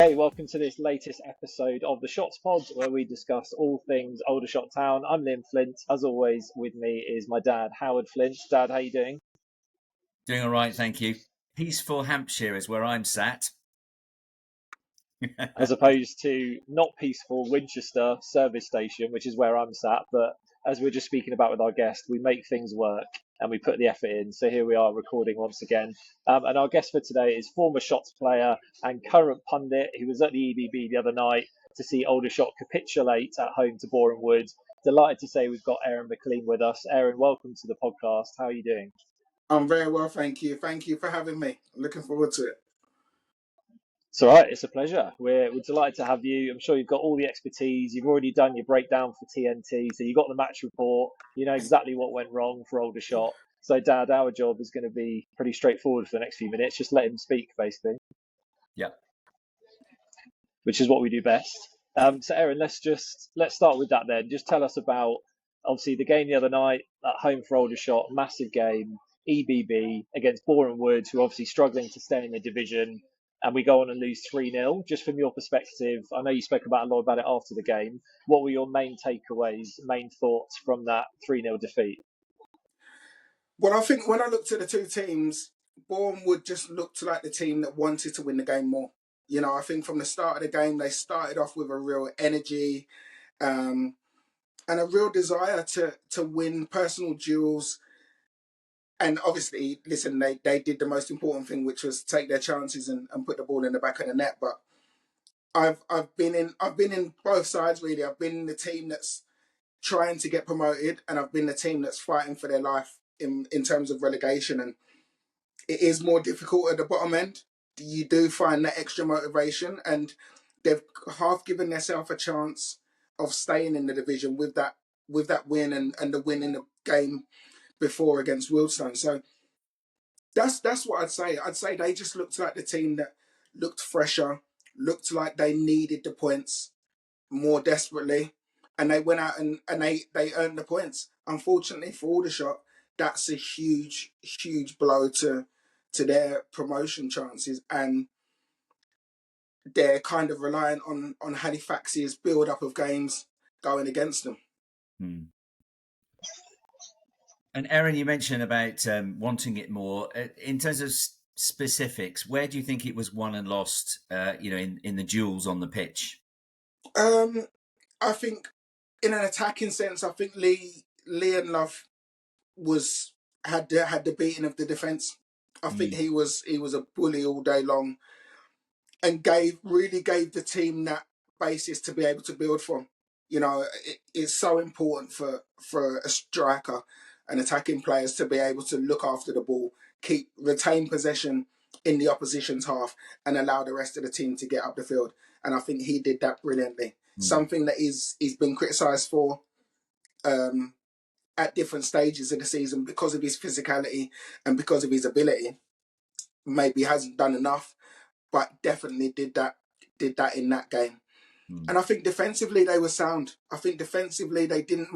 Hey, welcome to this latest episode of the Shots Pod, where we discuss all things Aldershot Town. I'm Liam Flint. As always, with me is my dad, Howard Flint. Dad, how you doing? Doing all right, thank you. Peaceful Hampshire is where I'm sat. As opposed to not peaceful Winchester service station, which is where I'm sat. But as we're just speaking about with our guest, we make things work and we put the effort in. So here we are recording once again. And our guest for today is former Shots player and current pundit. He was at the EBB the other night to see Aldershot capitulate at home to Boreham Wood. Delighted to say we've got Aaron McLean with us. Aaron, welcome to the podcast. How are you doing? I'm very well, thank you. Thank you for having me. I'm looking forward to it. It's all right. It's a pleasure. We're delighted to have you. I'm sure you've got all the expertise. You've already done your breakdown for TNT, so you got the match report. You know exactly what went wrong for Aldershot. So, Dad, our job is going to be pretty straightforward for the next few minutes. Just let him speak, basically. Yeah. Which is what we do best. So, Aaron, let's start with that then. Just tell us about obviously the game the other night at home for Aldershot, massive game, EBB against Boreham Wood, who are obviously struggling to stay in the division, and we go on and lose 3-0. Just from your perspective, I know you spoke a lot about it after the game. What were your main takeaways, main thoughts from that 3-0 defeat? Well, I think when I looked at the two teams, Boreham Wood just looked like the team that wanted to win the game more. You know, I think from the start of the game, they started off with a real energy and a real desire to win personal duels. And obviously, listen, they did the most important thing, which was take their chances and put the ball in the back of the net. But I've been in both sides really. I've been in the team that's trying to get promoted, and I've been the team that's fighting for their life in terms of relegation. And it is more difficult at the bottom end. You do find that extra motivation, and they've half given themselves a chance of staying in the division with that win and the win in the game before against Wildstone. So that's what I'd say. I'd say they just looked like the team that looked fresher, looked like they needed the points more desperately, and they went out and they earned the points. Unfortunately for Aldershot, that's a huge blow to their promotion chances, and they're kind of reliant on Halifax's build up of games going against them. And Aaron, you mentioned about wanting it more. In terms of specifics, where do you think it was won and lost? In the duels on the pitch. I think in an attacking sense, I think Leon Love had the beating of the defence. I think he was a bully all day long, and really gave the team that basis to be able to build from. You know, it's so important for a striker and attacking players to be able to look after the ball, retain possession in the opposition's half, and allow the rest of the team to get up the field. And I think he did that brilliantly. Something that he's been criticised for at different stages of the season because of his physicality and because of his ability. Maybe hasn't done enough, but definitely did that in that game. And I think defensively they were sound. I think defensively they didn't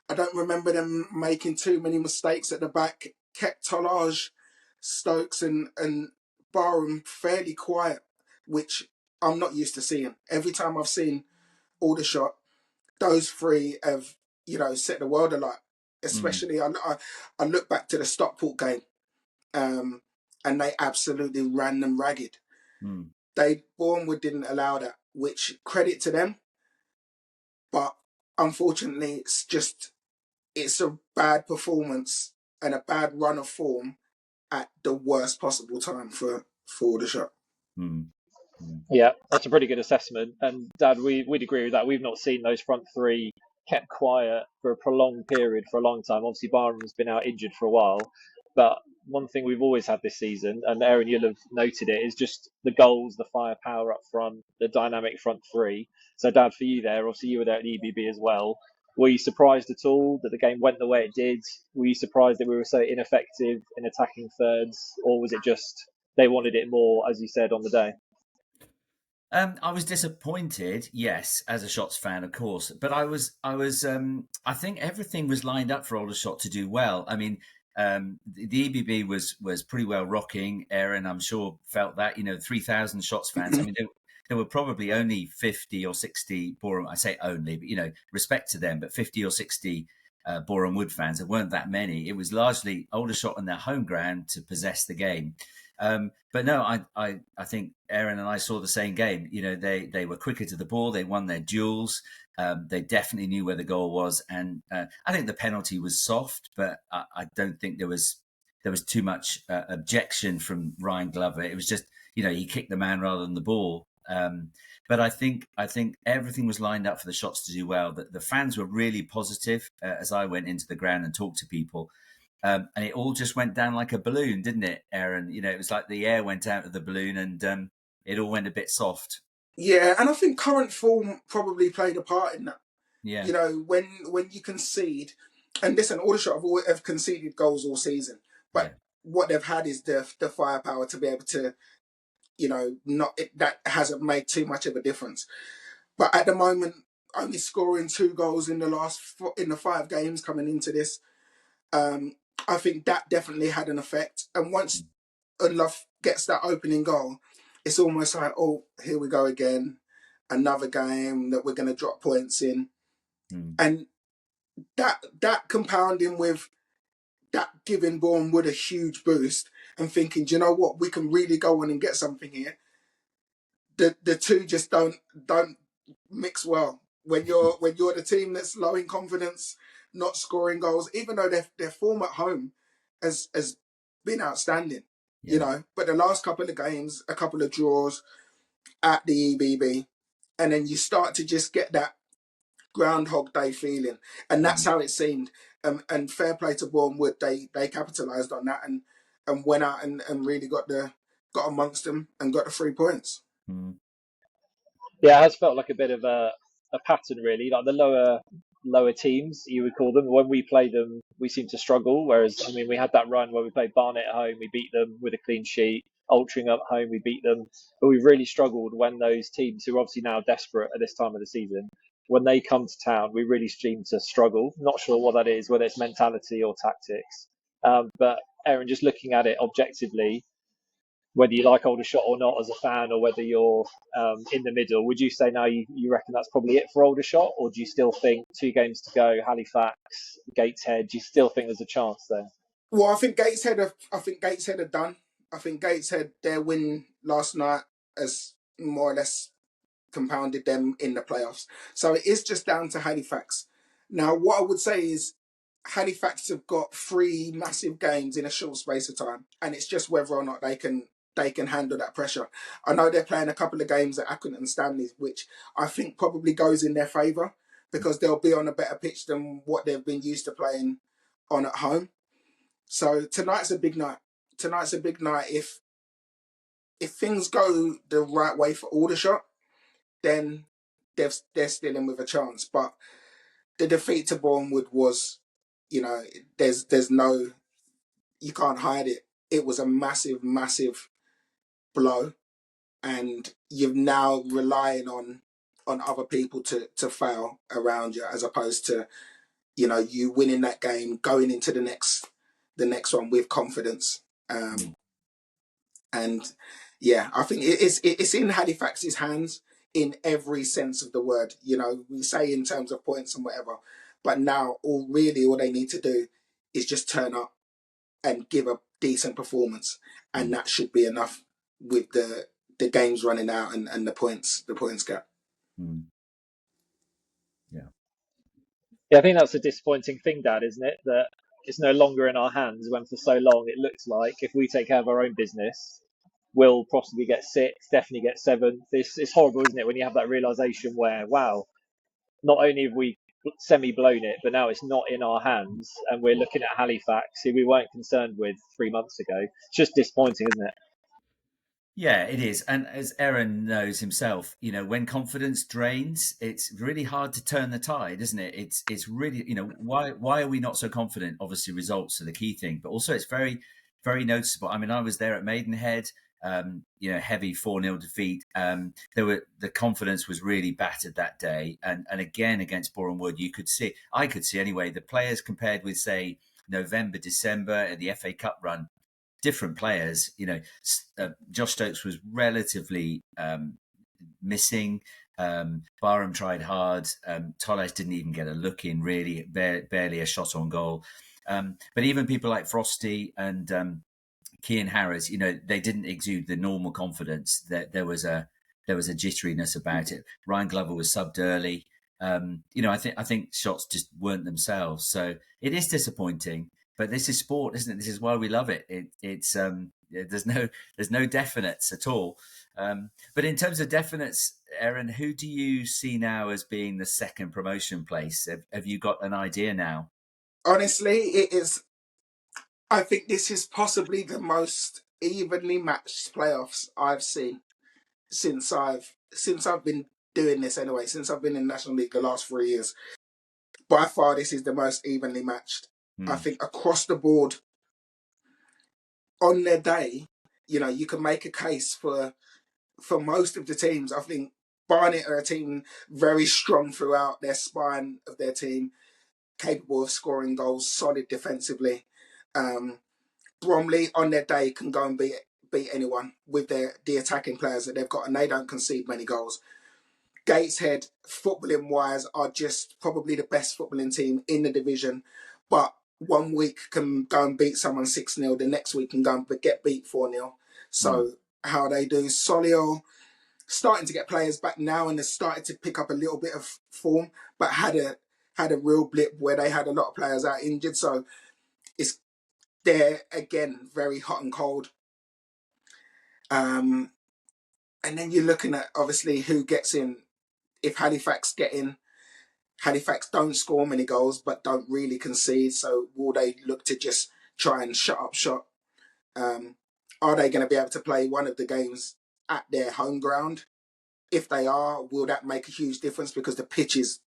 I don't remember them making too many mistakes at the back. Kept Tolage, Stokes and Barham fairly quiet, which I'm not used to seeing. Every time I've seen Aldershot, those three have, set the world alight. Especially, I look back to the Stockport game, and they absolutely ran them ragged. Bournemouth didn't allow that, which credit to them. But unfortunately, it's a bad performance and a bad run of form at the worst possible time for Aldershot. Yeah, that's a pretty good assessment. And Dad, we'd agree with that. We've not seen those front three kept quiet for a prolonged period for a long time. Obviously, Barham's been out injured for a while. But one thing we've always had this season, and Aaron, you'll have noted it, is just the goals, the firepower up front, the dynamic front three. So, Dad, for you there, obviously you were there at the EBB as well. Were you surprised at all that the game went the way it did? Were you surprised that we were so ineffective in attacking thirds? Or was it just they wanted it more, as you said, on the day? I was disappointed, yes, as a Shots fan, of course. But I think everything was lined up for Aldershot to do well. I mean, The EBB was pretty well rocking. Aaron, I'm sure, felt that. 3,000 Shots fans. I mean, there were probably only 50 or 60 Boreham. I say only, but respect to them. But 50 or 60 Boreham Wood fans. There weren't that many. It was largely Aldershot on their home ground to possess the game. But no, I think Aaron and I saw the same game. They were quicker to the ball. They won their duels. They definitely knew where the goal was, and I think the penalty was soft, but I don't think there was too much objection from Ryan Glover. It was just he kicked the man rather than the ball. But I think everything was lined up for the Shots to do well. The fans were really positive as I went into the ground and talked to people. And it all just went down like a balloon, didn't it, Aaron? It was like the air went out of the balloon and it all went a bit soft. Yeah, and I think current form probably played a part in that. Yeah. When you concede, and listen, Aldershot have conceded goals all season, but what they've had is the firepower to be able to, that hasn't made too much of a difference. But at the moment, only scoring 2 goals in the 5 games coming into this, I think that definitely had an effect. And once Unluff gets that opening goal, it's almost like, oh, here we go again, another game that we're going to drop points in. And that compounding with that giving Bournemouth a huge boost and thinking, do you know what, we can really go on and get something here. The two just don't mix well. When you're the team that's low in confidence, not scoring goals, even though their form at home has been outstanding, But the last couple of games, a couple of draws at the EBB, and then you start to just get that Groundhog Day feeling, and that's how it seemed. And fair play to Bournemouth, they capitalised on that and went out and really got amongst them and got the 3 points. Yeah, it has felt like a bit of a pattern, really. Like the lower teams, you would call them, when we play them, we seem to struggle. Whereas, I mean, we had that run where we played Barnet at home, we beat them with a clean sheet. Altrincham at home, we beat them. But we've really struggled when those teams, who are obviously now desperate at this time of the season, when they come to town, we really seem to struggle. Not sure what that is, whether it's mentality or tactics. But Aaron, just looking at it objectively, whether you like Aldershot or not as a fan, or whether you're in the middle, would you say now you reckon that's probably it for Aldershot, or do you still think 2 games to go, Halifax, Gateshead, do you still think there's a chance there? Well, I think Gateshead are done. I think Gateshead, their win last night has more or less compounded them in the playoffs. So it is just down to Halifax. Now, what I would say is Halifax have got 3 massive games in a short space of time, and it's just whether or not they can handle that pressure. I know they're playing a couple of games at Accrington and Stanley, which I think probably goes in their favour because they'll be on a better pitch than what they've been used to playing on at home. So tonight's a big night. If things go the right way for Aldershot, then they're still in with a chance. But the defeat to Bournemouth was, there's no, you can't hide it. It was a massive, massive blow, and you're now relying on other people to fail around you, as opposed to, you winning that game, going into the next one with confidence. And yeah, I think it's in Halifax's hands in every sense of the word. We say in terms of points and whatever, but now all they need to do is just turn up and give a decent performance, and that should be enough with the games running out and the points gap. Yeah, I think that's a disappointing thing, Dad, isn't it? That it's no longer in our hands, when for so long it looked like if we take care of our own business, we'll possibly get 6th, definitely get 7th. It's horrible, isn't it, when you have that realisation where, wow, not only have we semi-blown it, but now it's not in our hands, and we're looking at Halifax, who we weren't concerned with 3 months ago. It's just disappointing, isn't it? Yeah, it is. And as Aaron knows himself, when confidence drains, it's really hard to turn the tide, isn't it? It's really, why are we not so confident? Obviously, results are the key thing, but also it's very, very noticeable. I mean, I was there at Maidenhead, heavy 4-0 defeat. The confidence was really battered that day. And again, against Boreham Wood, I could see anyway, the players compared with, say, November, December, at the FA Cup run, different players. Josh Stokes was relatively missing. Barham tried hard. Toles didn't even get a look in, really, barely a shot on goal. But even people like Frosty and Kean Harris, they didn't exude the normal confidence. That there was a jitteriness about it. Ryan Glover was subbed early. I think shots just weren't themselves. So it is disappointing. But this is sport, isn't it? This is why we love it. There's no definites at all. But in terms of definites, Aaron, who do you see now as being the second promotion place? Have you got an idea now? Honestly, it is. I think this is possibly the most evenly matched playoffs I've seen since I've been doing this anyway. Since I've been in National League the last 3 years, by far this is the most evenly matched. I think across the board, on their day, you can make a case for most of the teams. I think Barnet are a team very strong throughout their spine of their team, capable of scoring goals, solid defensively. Bromley on their day can go and beat anyone with the attacking players that they've got, and they don't concede many goals. Gateshead, footballing wise, are just probably the best footballing team in the division, but one week can go and beat someone 6-0, the next week can go and get beat 4-0. So how they do. Solihull starting to get players back now and has started to pick up a little bit of form, but had a real blip where they had a lot of players out injured. So they're again very hot and cold. And then you're looking at obviously who gets in. If Halifax get in, Halifax don't score many goals but don't really concede. So will they look to just try and shut up shop? Are they going to be able to play one of the games at their home ground? If they are, will that make a huge difference? Because the pitch is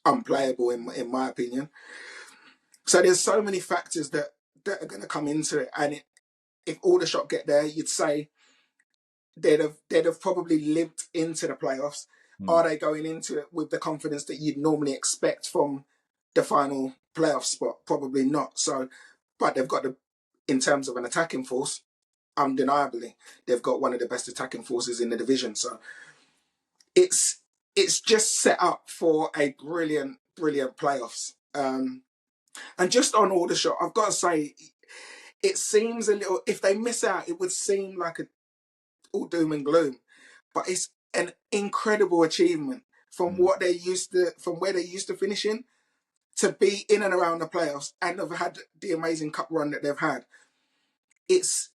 unplayable in my opinion. So there's so many factors that are going to come into it. And if Aldershot get there, you'd say they'd have probably lived into the playoffs. Are they going into it with the confidence that you'd normally expect from the final playoff spot? Probably not. So, but they've got in terms of an attacking force, undeniably, they've got one of the best attacking forces in the division. So it's just set up for a brilliant playoffs. And just on Aldershot, I've got to say, it seems a little, if they miss out, it would seem like all doom and gloom, but it's an incredible achievement from where they're used to finishing to be in and around the playoffs and have had the amazing cup run that they've had. It's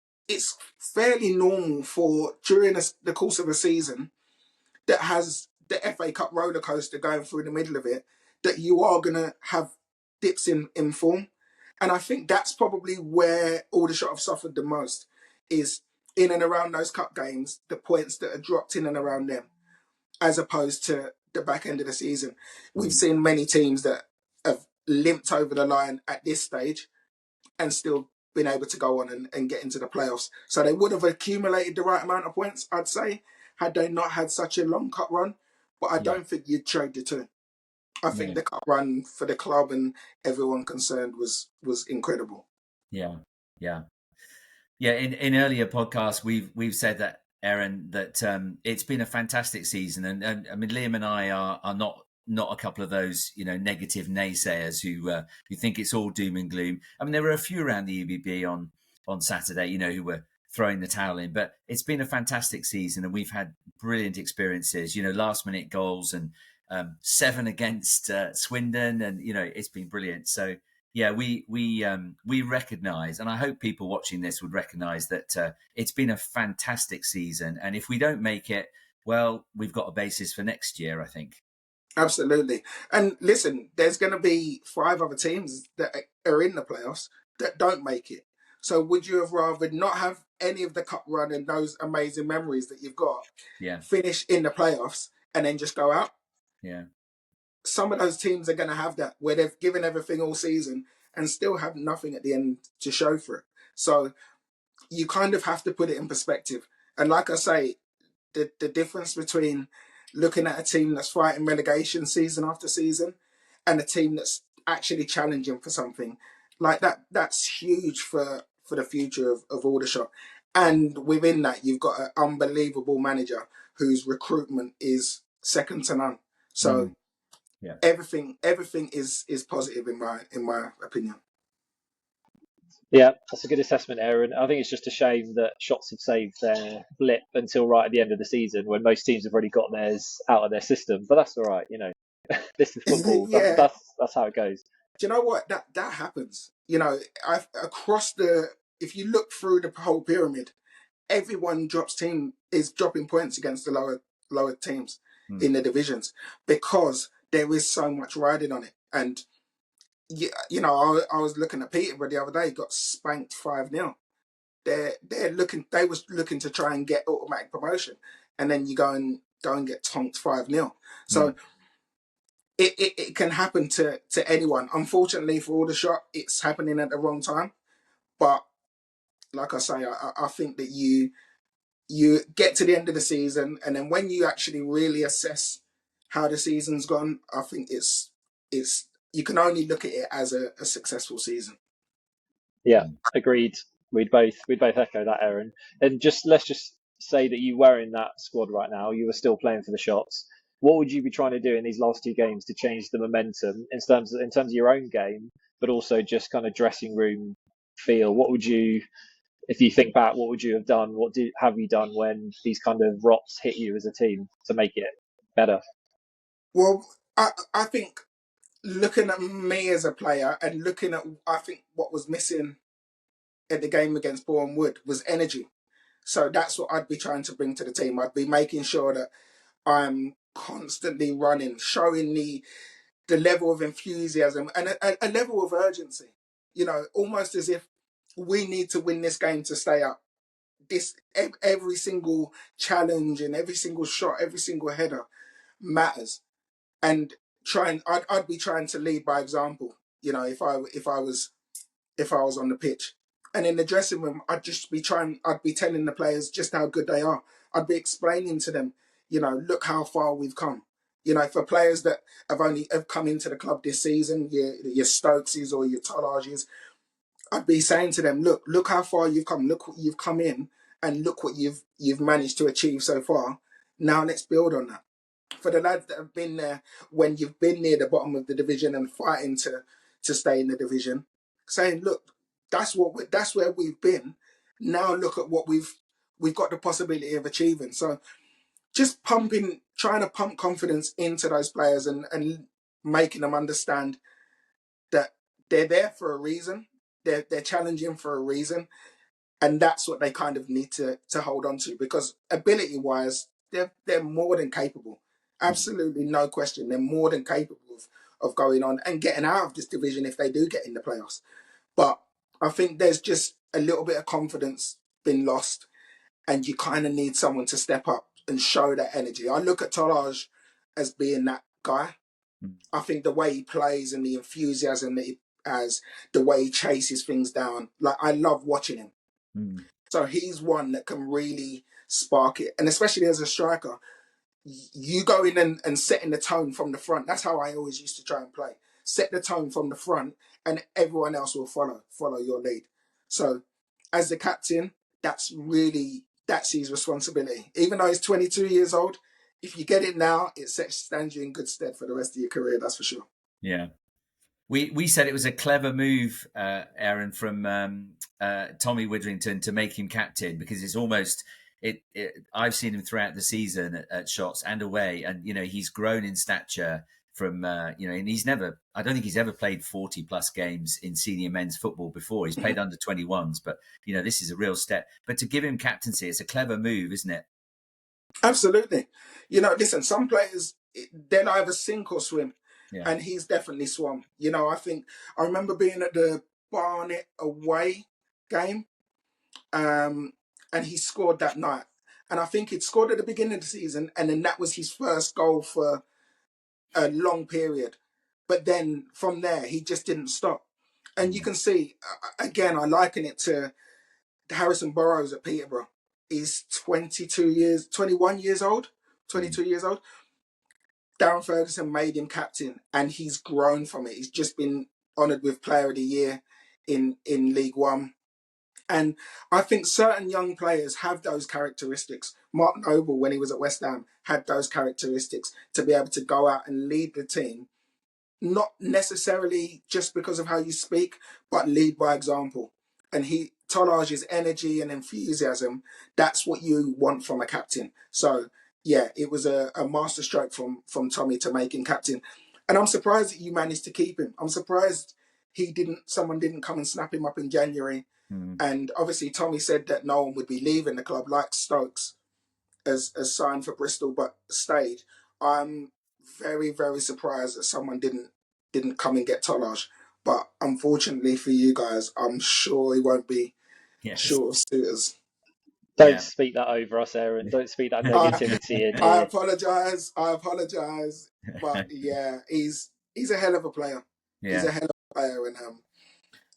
fairly normal for during the course of a season that has the FA Cup roller coaster going through the middle of it, that you are going to have dips in form. And I think that's probably where Aldershot have suffered the most, is in and around those cup games, the points that are dropped in and around them, as opposed to the back end of the season. We've seen many teams that have limped over the line at this stage and still been able to go on and get into the playoffs. So they would have accumulated the right amount of points, I'd say, had they not had such a long cup run. But I don't think you'd trade the two. I think the cup run for the club and everyone concerned was incredible. Yeah. In earlier podcasts, we've said that, Aaron, that it's been a fantastic season, and I mean, Liam and I are not a couple of those negative naysayers who think it's all doom and gloom. I mean, there were a few around the EBB on Saturday, who were throwing the towel in, but it's been a fantastic season, and we've had brilliant experiences. Last minute goals and 7 against Swindon, and it's been brilliant. So. Yeah, we recognise, and I hope people watching this would recognise that it's been a fantastic season. And if we don't make it, well, we've got a basis for next year, I think. Absolutely. And listen, there's going to be 5 other teams that are in the playoffs that don't make it. So would you have rather not have any of the cup run and those amazing memories that you've got finish in the playoffs and then just go out? Yeah. Some of those teams are going to have that, where they've given everything all season and still have nothing at the end to show for it. So you kind of have to put it in perspective. And like I say, the difference between looking at a team that's fighting relegation season after season and a team that's actually challenging for something Like that's huge for the future of Aldershot. And within that, you've got an unbelievable manager whose recruitment is second to none. So Yeah. everything is positive in my opinion. Yeah, that's a good assessment, Aaron. I think it's just a shame that Shots have saved their blip until right at the end of the season when most teams have already got theirs out of their system. But that's all right, you know. This is football. Yeah. That's how it goes. Do you know what? That happens. You know, across the, if you look through the whole pyramid, everyone is dropping points against the lower teams in the divisions because there is so much riding on it. And you know, I was looking at Peterborough the other day, got spanked 5-0. They was looking to try and get automatic promotion, and then you go and get tonked 5-0. So it can happen to anyone. Unfortunately for Aldershot, it's happening at the wrong time. But like I say, I think that you get to the end of the season, and then when you actually really assess how the season's gone, I think it's you can only look at it as a successful season. Yeah, agreed. We'd both echo that, Aaron. And let's just say that you were in that squad right now. You were still playing for the Shots. What would you be trying to do in these last two games to change the momentum in terms of your own game, but also just kind of dressing room feel? What would you, if you think back, what would you have done? Have you done when these kind of rots hit you as a team to make it better? Well, I think looking at me as a player and looking at, I think what was missing at the game against Boreham Wood was energy. So that's what I'd be trying to bring to the team. I'd be making sure that I'm constantly running, showing the level of enthusiasm and a level of urgency. You know, almost as if we need to win this game to stay up. Every single challenge and every single shot, every single header matters. And I'd be trying to lead by example. You know, if I was on the pitch. And in the dressing room, I'd be telling the players just how good they are. I'd be explaining to them, you know, look how far we've come. You know, for players that have come into the club this season, your Stokeses or your Tolages, I'd be saying to them, look how far you've come. Look what you've come in, and look what you've managed to achieve so far. Now let's build on that. For the lads that have been there when you've been near the bottom of the division and fighting to stay in the division, saying, look, that's where we've been. Now look at what we've got the possibility of achieving. So just trying to pump confidence into those players and making them understand that they're there for a reason. They're challenging for a reason, and that's what they kind of need to hold on to, because ability wise, they're more than capable. Absolutely no question. They're more than capable of going on and getting out of this division if they do get in the playoffs. But I think there's just a little bit of confidence been lost, and you kind of need someone to step up and show that energy. I look at Tolaj as being that guy. I think the way he plays and the enthusiasm that he has, the way he chases things down, like I love watching him. So he's one that can really spark it. And especially as a striker, you go in and setting the tone from the front. That's how I always used to try and play. Set the tone from the front, and everyone else will follow your lead. So as the captain, that's his responsibility. Even though he's 22 years old, if you get it now, it stands you in good stead for the rest of your career, that's for sure. Yeah. We said it was a clever move, Aaron, from Tommy Witherington to make him captain, because it's almost I've seen him throughout the season at Shots and away, and you know he's grown in stature from and I don't think he's ever played 40 plus games in senior men's football before. He's played under 21s, but you know this is a real step. But to give him captaincy, it's a clever move, isn't it? Absolutely. You know, listen, some players they'll either sink or swim. Yeah. And he's definitely swum. You know, I remember being at the Barnet away game, and he scored that night. And I think he'd scored at the beginning of the season, and then that was his first goal for a long period. But then from there, he just didn't stop. And you can see, again, I liken it to Harrison Burrows at Peterborough. He's 21 years old, 22 years old. Darren Ferguson made him captain, and he's grown from it. He's just been honoured with Player of the Year. in League One. And I think certain young players have those characteristics. Mark Noble, when he was at West Ham, had those characteristics to be able to go out and lead the team, not necessarily just because of how you speak, but lead by example. And Tolage's energy and enthusiasm, that's what you want from a captain. So, yeah, it was a masterstroke from Tommy to make him captain. And I'm surprised that you managed to keep him. I'm surprised someone didn't come and snap him up in January. And obviously, Tommy said that no one would be leaving the club, like Stokes as signed for Bristol, but stayed. I'm very, very surprised that someone didn't come and get Tolage. But unfortunately for you guys, I'm sure he won't be short of suitors. Don't speak that over us, Aaron. Don't speak that negativity in here. I apologise. But yeah, he's a hell of a player. He's a hell of a player, and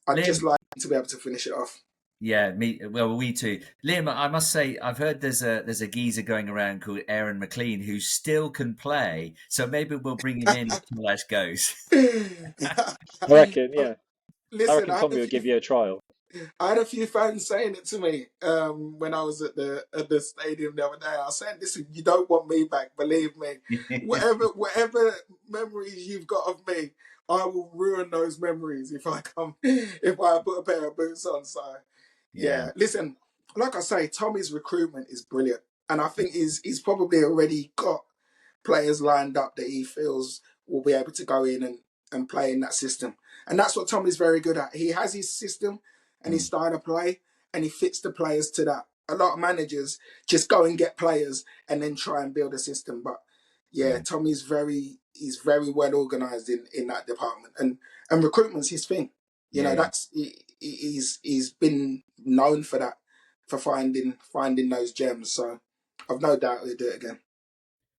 I'd just like to be able to finish it off. Yeah, we too. Liam, I must say, I've heard there's a geezer going around called Aaron McLean who still can play. So maybe we'll bring him in if Lash goes. I reckon, yeah. Listen, I reckon Tommy will give you a trial. I had a few fans saying it to me when I was at the stadium the other day. I said, "Listen, you don't want me back. Believe me. whatever memories you've got of me, I will ruin those memories if I put a pair of boots on." So, yeah. Listen, like I say, Tommy's recruitment is brilliant, and I think he's probably already got players lined up that he feels will be able to go in and play in that system. And that's what Tommy's very good at. He has his system and his style of play, and he fits the players to that. A lot of managers just go and get players and then try and build a system. But yeah, Tommy's very well organised in that department, and recruitment's his thing. You know, that's he's been known for that, for finding those gems. So I've no doubt he'll do it again.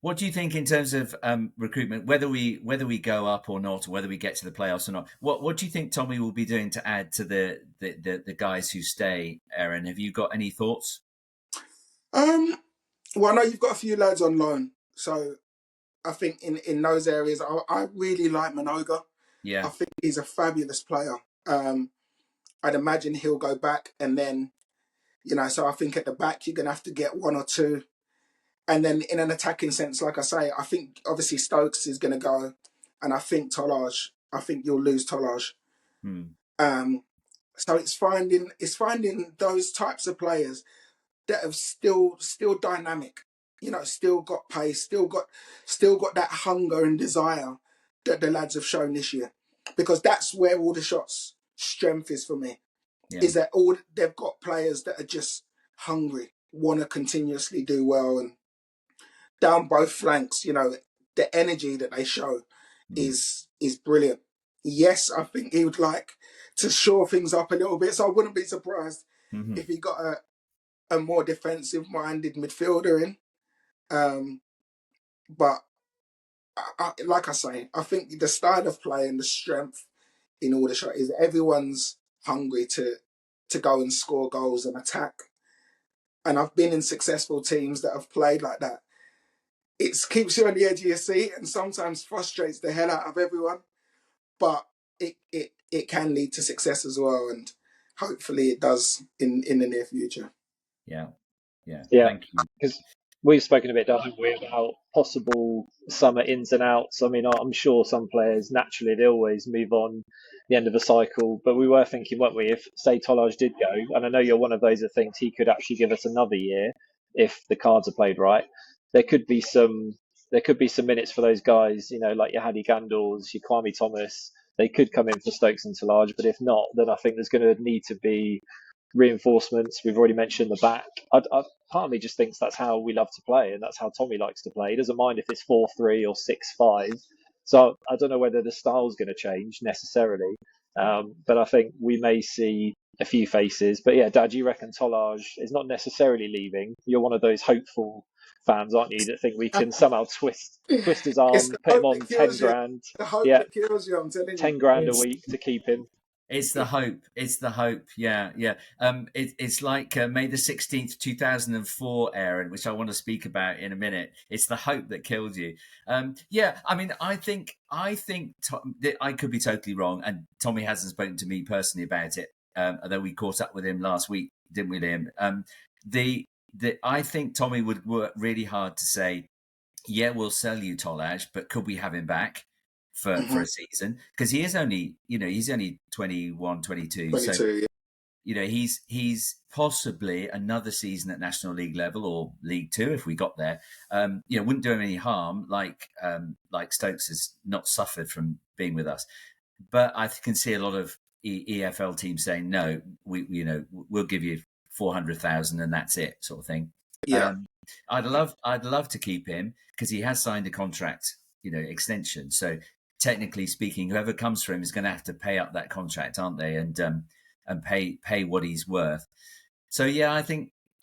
What do you think in terms of recruitment, whether we go up or not, or whether we get to the playoffs or not? What do you think Tommy will be doing to add to the guys who stay, Aaron? Have you got any thoughts? Well, I know you've got a few lads on loan. So I think in those areas, I really like Minoga. Yeah. I think he's a fabulous player. I'd imagine he'll go back, and then, so I think at the back, you're going to have to get one or two. And then in an attacking sense, like I say, I think obviously Stokes is going to go, and I think you'll lose Tolage. So it's finding those types of players that have still dynamic, still got pace, still got that hunger and desire that the lads have shown this year, because that's where Aldershot's strength is for me. Is that they've got players that are just hungry, want to continuously do well, and down both flanks, the energy that they show is brilliant. Yes, I think he would like to shore things up a little bit, so I wouldn't be surprised if he got a more defensive-minded midfielder in. But like I say, I think the style of play and the strength in Aldershot is everyone's hungry to go and score goals and attack. And I've been in successful teams that have played like that. It keeps you on the edge of your seat and sometimes frustrates the hell out of everyone. But it can lead to success as well, and hopefully it does in the near future. Yeah. Thank you. Because we've spoken a bit, haven't we, about possible summer ins and outs. I mean, I'm sure some players naturally they always move on the end of a cycle, but we were thinking, weren't we, if say Tolage did go, and I know you're one of those that thinks he could actually give us another year if the cards are played right. There could be some minutes for those guys, like your Hadi Gandals, your Kwame Thomas. They could come in for Stokes and Tolage, but if not, then I think there's going to need to be reinforcements. We've already mentioned the back. Part of me just thinks that's how we love to play, and that's how Tommy likes to play. He doesn't mind if it's 4-3 or 6-5. So I don't know whether the style's going to change necessarily, but I think we may see a few faces. But yeah, Dad, you reckon Tolage is not necessarily leaving? You're one of those hopeful fans, aren't you, that think we can somehow twist his arm, put him on 10 grand. The hope that kills you, I'm telling you. 10 grand a week to keep him. It's the hope. It's the hope. Yeah, yeah. It's like May the 16th, 2004, Aaron, which I want to speak about in a minute. It's the hope that killed you. Yeah, I mean, I think that I could be totally wrong, and Tommy hasn't spoken to me personally about it. Although we caught up with him last week, didn't we, Liam? I think Tommy would work really hard to say, yeah, we'll sell you Tolaj, but could we have him back for a season? Because he is only, he's only 21, 22. 22, so, yeah. He's possibly another season at National League level or League Two if we got there. Wouldn't do him any harm. Like Stokes has not suffered from being with us, but I can see a lot of EFL teams saying no. We'll give you 400,000 and that's it, sort of thing. Yeah. I'd love to keep him because he has signed a contract, extension. So technically speaking, whoever comes for him is going to have to pay up that contract, aren't they? And pay what he's worth. So yeah,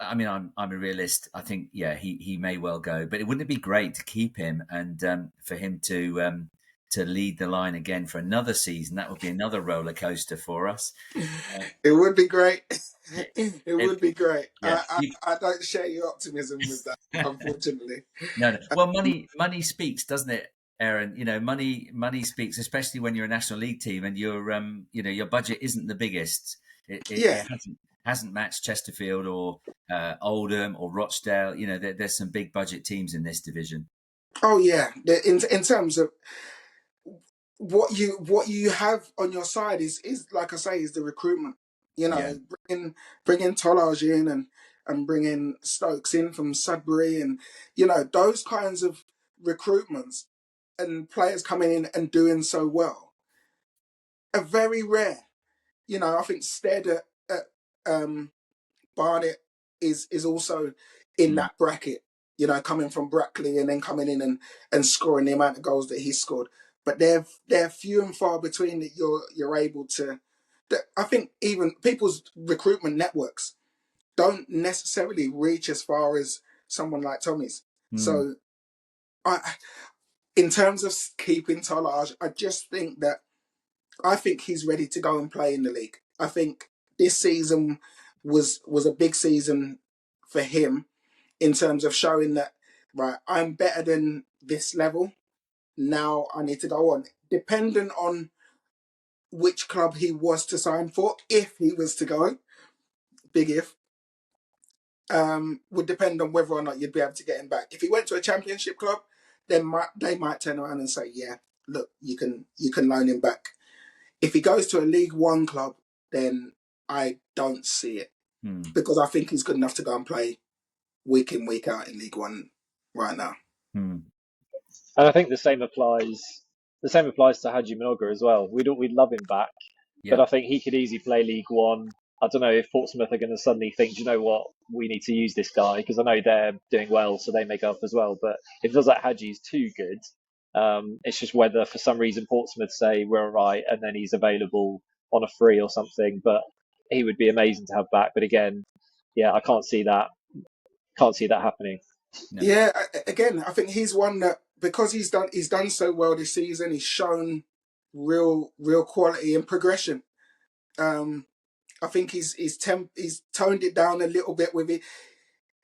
I'm a realist. I think he may well go, but wouldn't it be great to keep him and for him to lead the line again for another season? That would be another roller coaster for us. It would be great. It would be great. Yeah. I don't share your optimism with that, unfortunately. No. Well, money speaks, doesn't it, Aaron? Money speaks, especially when you're a National League team and your budget isn't the biggest. It hasn't matched Chesterfield or Oldham or Rochdale. There's some big budget teams in this division. Oh yeah, in terms of what you have on your side is like I say, is the recruitment. Bringing Tolaj in and bringing Stokes in from Sudbury, and those kinds of recruitments and players coming in and doing so well are very rare. I think Stead at Barnet is also in that bracket. Coming from Brackley and then coming in and scoring the amount of goals that he scored. But they're few and far between that you're able to. I think even people's recruitment networks don't necessarily reach as far as someone like Tommy's. So, in terms of keeping Tolaj, I think he's ready to go and play in the league. I think this season was a big season for him in terms of showing that, right, I'm better than this level. Now I need to go on. Dependent on which club he was to sign for, if he was to go, big if, would depend on whether or not you'd be able to get him back. If he went to a championship club, then they might turn around and say, yeah, look, you can loan him back. If he goes to a League One club, then I don't see it because I think he's good enough to go and play week in, week out in League One right now. And I think the same applies to Haji Minoga as well. We'd love him back, but I think he could easily play League One. I don't know if Portsmouth are going to suddenly think, do you know what, we need to use this guy, because I know they're doing well, so they may go up as well. But if it feels like Haji's too good, it's just whether for some reason Portsmouth say we're all right and then he's available on a free or something. But he would be amazing to have back. But again, I can't see that happening. No. Yeah, again, I think he's one that, because he's done so well this season, he's shown real quality and progression. I think he's toned it down a little bit with it.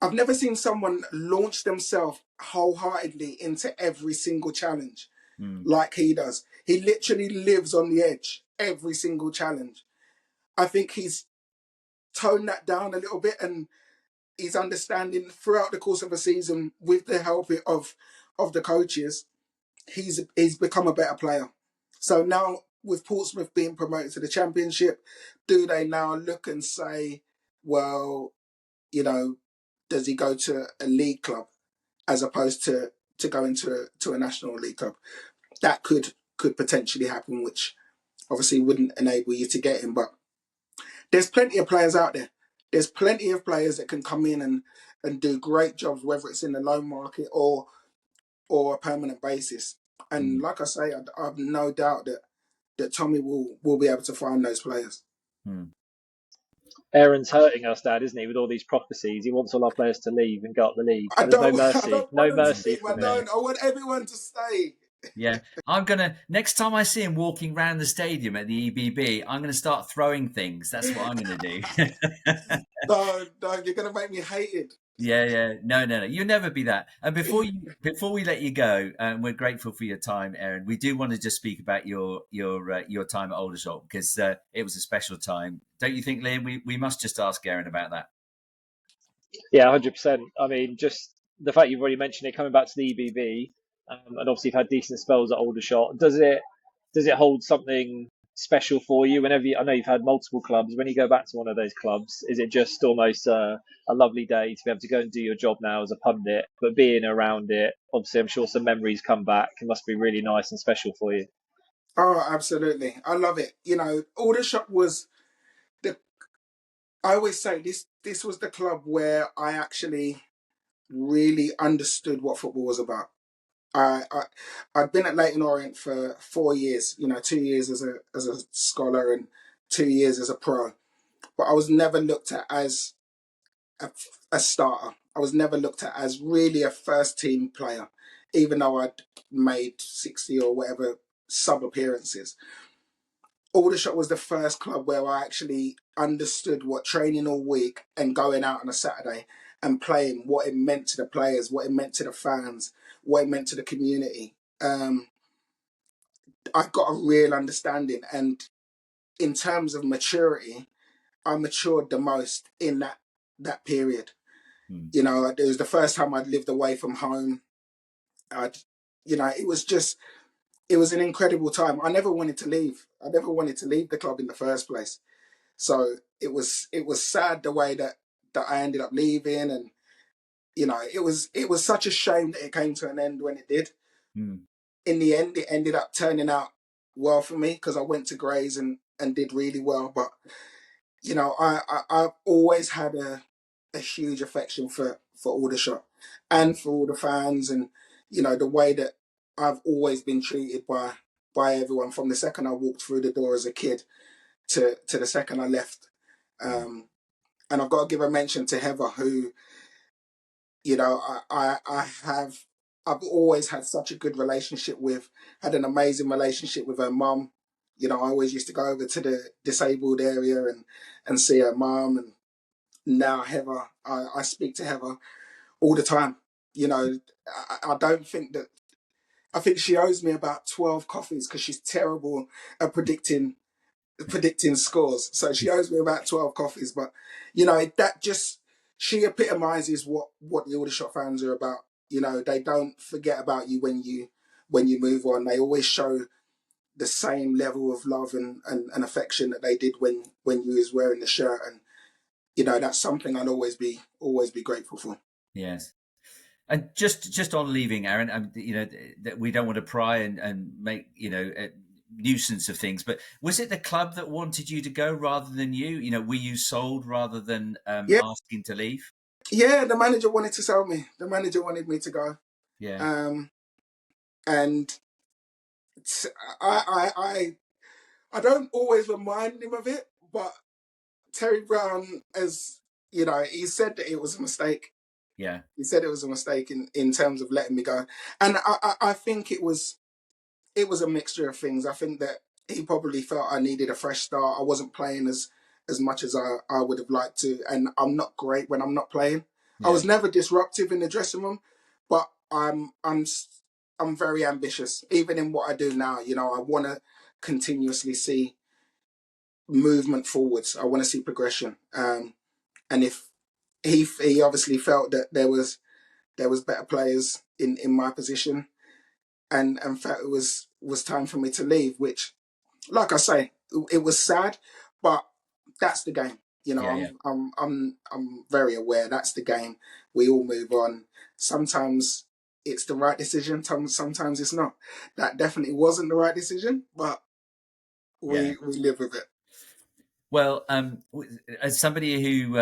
I've never seen someone launch themselves wholeheartedly into every single challenge like he does. He literally lives on the edge every single challenge. I think he's toned that down a little bit, and he's understanding throughout the course of a season, with the help of the coaches, he's become a better player. So now, with Portsmouth being promoted to the Championship, do they now look and say, well, does he go to a league club as opposed to going to a National League club? That could potentially happen, which obviously wouldn't enable you to get him. But there's plenty of players out there. There's plenty of players that can come in and do great jobs, whether it's in the loan market or a permanent basis. And like I say, I have no doubt that Tommy will be able to find those players. Aaron's hurting us, Dad, isn't he? With all these prophecies, he wants all our players to leave and go up the league. There's no mercy. No mercy. I want everyone to stay. Yeah, I'm gonna next time I see him walking around the stadium at the EBB, I'm gonna start throwing things. That's what I'm gonna do. No, you're gonna make me hated. Yeah. No. You'll never be that. And before we let you go, we're grateful for your time, Aaron. We do want to just speak about your time at Aldershot because it was a special time. Don't you think, Liam? We must just ask Aaron about that. Yeah, 100%. I mean, just the fact you've already mentioned it, coming back to the EBB, and obviously you've had decent spells at Aldershot. Does it hold something special for you whenever I know you've had multiple clubs. When you go back to one of those clubs, is it just almost a lovely day to be able to go and do your job now as a pundit, but being around it, obviously I'm sure some memories come back. It must be really nice and special for you. Oh, absolutely. I love it. Aldershot was the. I always say this was the club where I actually really understood what football was about. I'd been at Leighton Orient for 4 years. 2 years as a scholar and 2 years as a pro. But I was never looked at as a starter. I was never looked at as really a first team player, even though I'd made 60 or whatever sub appearances. Aldershot was the first club where I actually understood what training all week and going out on a Saturday and playing, what it meant to the players, what it meant to the fans, what it meant to the community. I got a real understanding, and in terms of maturity, I matured the most in that period. It was the first time I'd lived away from home. It was just, it was an incredible time. I never wanted to leave. I never wanted to leave the club in the first place. So it was sad the way that I ended up leaving, and it was such a shame that it came to an end when it did. In the end, it ended up turning out well for me because I went to Grays and did really well. But I've always had a huge affection for Aldershot and for all the fans, and the way that I've always been treated by everyone from the second I walked through the door as a kid to the second I left. And I've got to give a mention to Heather, who I've always had such a good relationship with. Had an amazing relationship with her mum. I always used to go over to the disabled area and see her mum. And now Heather, I speak to Heather all the time. I don't think that. I think she owes me about 12 coffees because she's terrible at predicting scores. So she owes me about 12 coffees. But that just, she epitomizes what the Aldershot fans are about. They don't forget about you when you move on. They always show the same level of love and affection that they did when you was wearing the shirt. And that's something I'd always be grateful for. Yes. And just on leaving, Aaron, that we don't want to pry and make a nuisance of things, but was it the club that wanted you to go rather than you? Were you sold rather than asking to leave? Yeah, the manager wanted to sell me. The manager wanted me to go. Yeah. And I don't always remind him of it, but Terry Brown, as he said that it was a mistake. Yeah. He said it was a mistake in terms of letting me go. And I think it was a mixture of things. I think that he probably felt I needed a fresh start. I wasn't playing as much as I would have liked to. And I'm not great when I'm not playing. Yeah. I was never disruptive in the dressing room, but I'm very ambitious. Even in what I do now, I want to continuously see movement forwards. I want to see progression. And if he obviously felt that there was better players in my position, and felt it was time for me to leave, which, like I say, it was sad, but that's the game. Yeah. I'm very aware that's the game. We all move on. Sometimes it's the right decision. Sometimes it's not. That definitely wasn't the right decision, but we live with it. Well, as somebody who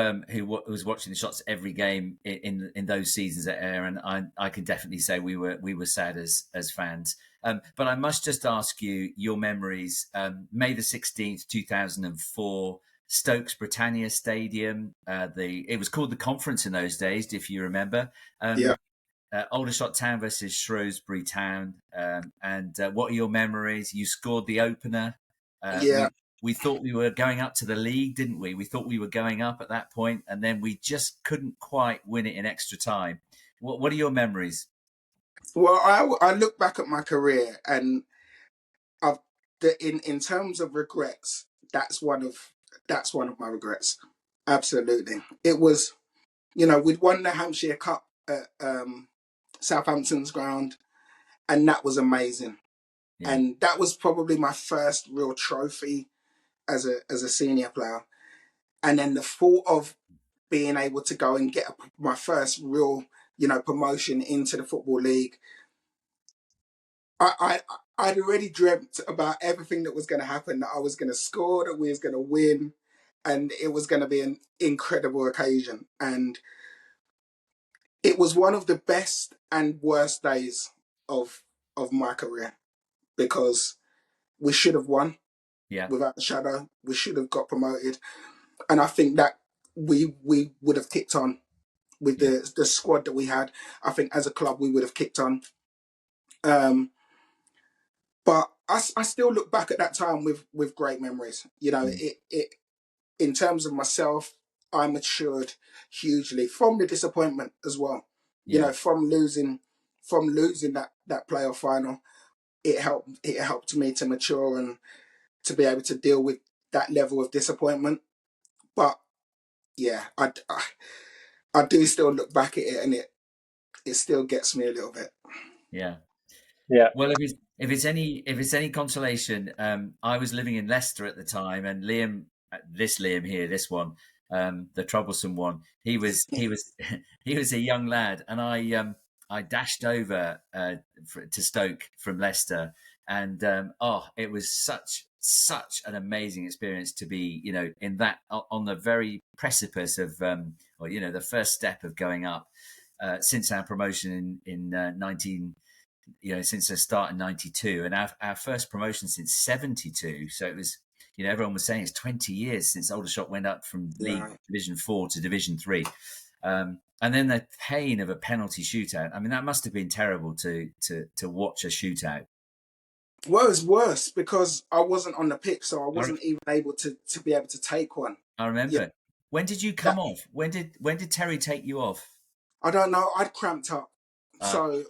was watching the shots every game in those seasons at Aaron, I can definitely say we were sad as fans. But I must just ask you your memories. May the 16th, 2004, Stokes Britannia Stadium. It was called the Conference in those days, if you remember. Yeah. Aldershot Town versus Shrewsbury Town. And what are your memories? You scored the opener. We thought we were going up to the league, didn't we? We thought we were going up at that point, and then we just couldn't quite win it in extra time. What are your memories? Well, I look back at my career, and in terms of regrets, that's one of my regrets. Absolutely, it was. We'd won the Hampshire Cup at Southampton's ground, and that was amazing. Yeah. And that was probably my first real trophy as a senior player. And then the thought of being able to go and get my first real, promotion into the Football League. I'd already dreamt about everything that was going to happen, that I was going to score, that we was going to win, and it was going to be an incredible occasion. And it was one of the best and worst days of my career, because we should have won. Yeah. Without a shadow, we should have got promoted. And I think that we would have kicked on with the squad that we had. I think as a club we would have kicked on. But I still look back at that time with great memories. It in terms of myself, I matured hugely from the disappointment as well. Yeah. From losing that playoff final, it helped me to mature and to be able to deal with that level of disappointment. But yeah, I do still look back at it, and it still gets me a little bit. Yeah. Yeah. Well, if it's any consolation, I was living in Leicester at the time, and Liam here, this one, the troublesome one, he was a young lad, and I dashed over to Stoke from Leicester, and it was such an amazing experience to be, in that, on the very precipice of, the first step of going up, since our promotion in 19. Since the start in 92, and our first promotion since 72. So it was, everyone was saying it's 20 years since Aldershot went up from League Division 4 to Division 3. And then the pain of a penalty shootout. I mean, that must have been terrible to watch a shootout. Well, it was worse because I wasn't on the pitch, so I wasn't even able to be able to take one. I remember. Yeah. When did you come off? When did Terry take you off? I don't know. I'd cramped up. So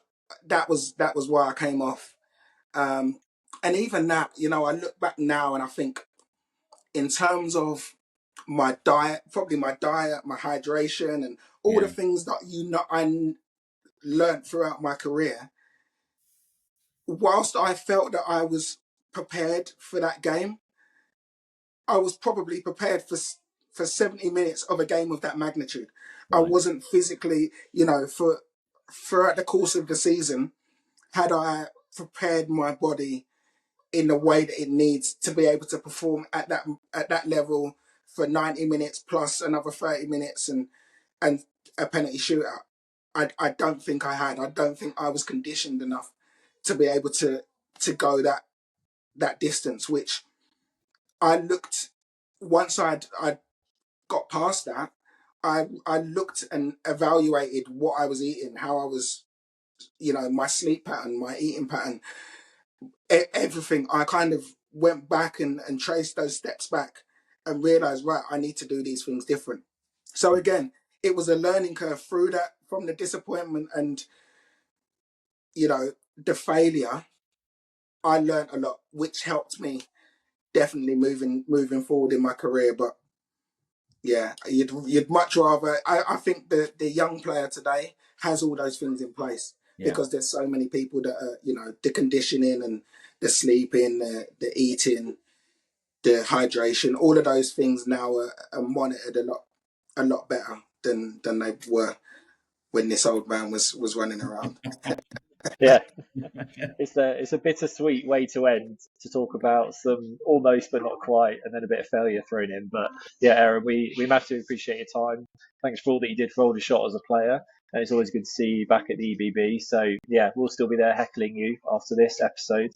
that was why I came off. And even that, I look back now and I think, in terms of my diet, my hydration, and all the things that I learned throughout my career, whilst I felt that I was prepared for that game, I was probably prepared for 70 minutes of a game of that magnitude. Right. I wasn't physically, throughout the course of the season, had I prepared my body in the way that it needs to be able to perform at that level for 90 minutes plus another 30 minutes and a penalty shootout. I don't think I had. I don't think I was conditioned enough to be able to go that distance, which I looked, once I'd got past that, I looked and evaluated what I was eating, how I was, my sleep pattern, my eating pattern, everything. I kind of went back and traced those steps back and realized, right, I need to do these things different. So again, it was a learning curve through that, from the disappointment and, the failure. I learned a lot, which helped me definitely moving forward in my career. But yeah, you'd much rather. I think the young player today has all those things in place, because there's so many people that are, the conditioning and the sleeping, the eating, the hydration, all of those things now are monitored a lot better than they were when this old man was running around. Yeah, it's a bittersweet way to end, to talk about some almost but not quite, and then a bit of failure thrown in. But yeah, Aaron, we massively appreciate your time. Thanks for all that you did for Aldershot as a player, and it's always good to see you back at the EBB. So yeah, we'll still be there heckling you after this episode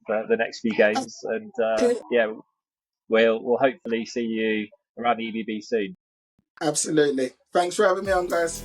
for the next few games, and we'll hopefully see you around the EBB soon. Absolutely. Thanks for having me on, guys.